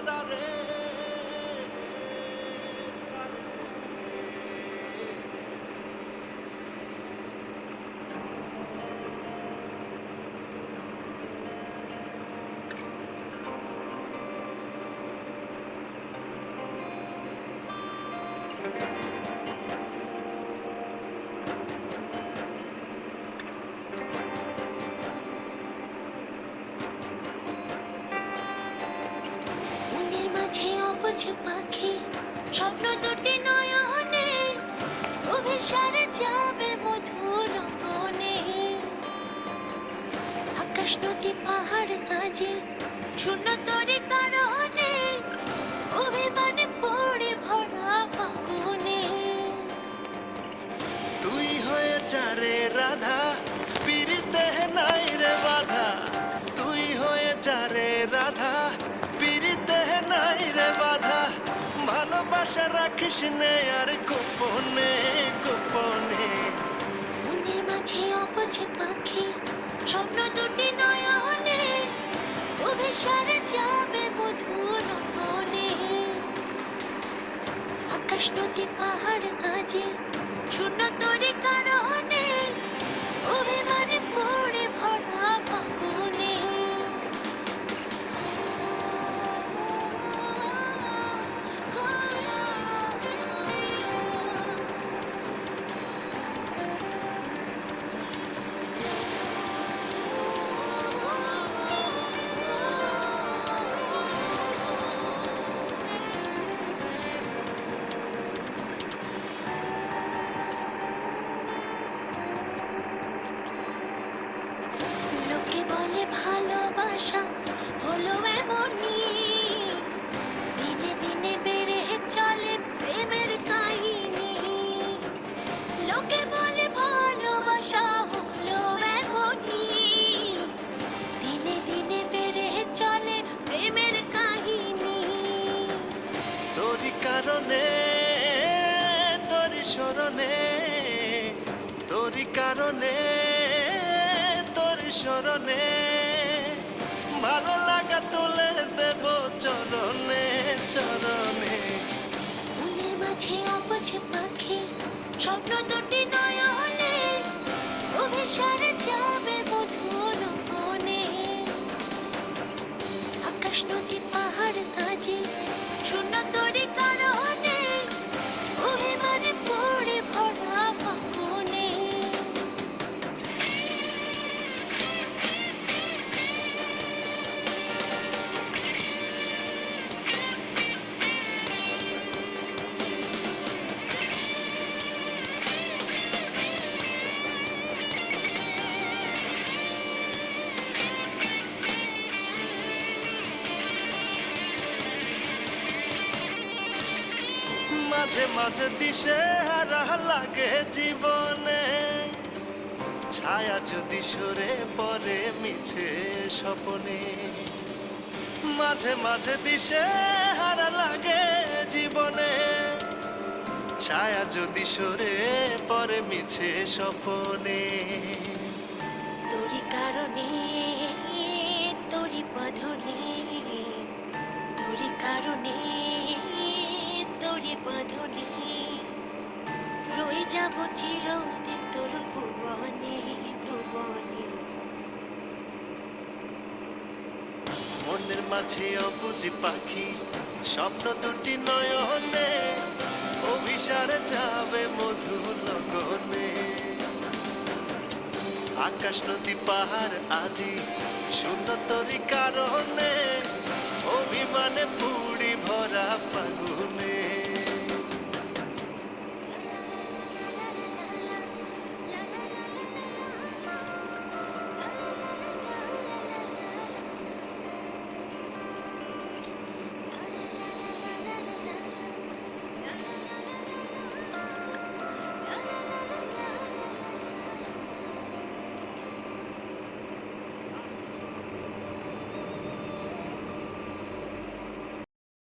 দারে সারে দে। মনের মাঝে অবুঝ পাখি, স্বপ্ন দুটি নয়নে, অভিসারে যাবে মধুর বনে। আকাশ নদী পাহাড় আজি শূন্য তরি কারণে, অভিমানে পড়ে ভরা ফাগুনে। তুই হয়ে চারে রাধা, পিরিতে নাই রে বাধা। তুই হয়ে চারে রাধা, পিরিতে নাই রে বাধা। ভালোবাসা রাখিস নে আর গোপনে গোপনে। মনের মাঝে অবুঝ পাখি, স্বপ্ন দুটি নয়নে, অভিসারে যাবে মধুর বনে। আকাশ নদী পাহাড় আজি শূন্য তরি কারণে, অভিমানে পড়ে ভরা ফাগুনে। লোকে বলে ভালোবাসা হলো এমনই, দিনে দিনে বেড়ে চলে প্রেমের কাহিনী। লোকে বলে ভালোবাসা হলো এমনই, দিনে দিনে বেড়ে চলে প্রেমের কাহিনী। তোরি কারণে তোরি স্মরণে, তোরি কারণে তোরি স্মরণে, ভালো লাগা তুলে দেব চরণে চরণে। মনের মাঝে অবুঝ পাখি, স্বপ্ন দুটি নয়নে, অভিসারে যাবে মধুর বনে। আকাশ নদী পাহাড় আজি শূন্য তরি কারণে, অভিমানে পড়ে ভরা ফাগুনে। মাঝে মাঝে দিশে হারা লাগে জীবনে, ছায়া যদি সরে পড়ে মিছে স্বপনে। মাঝে মাঝে দিশে হারা লাগে জীবনে, ছায়া যদি সরে পড়ে মিছে স্বপনে। তোরি কারণে তোরি বাঁধনে, তোরি কারণে তোরি বাঁধনে, রয়ে যাব চিরদিন তোর ভুবনে ভুবনে। মনের মাঝে অবুঝ পাখি, স্বপ্ন দুটি নয়নে, অভিসারে যাবে মধু লগনে। আকাশ নদী পাহাড় আজি শূন্য তরি কারণে, অভিমানে পুড়ি ভরা ফাগুনে।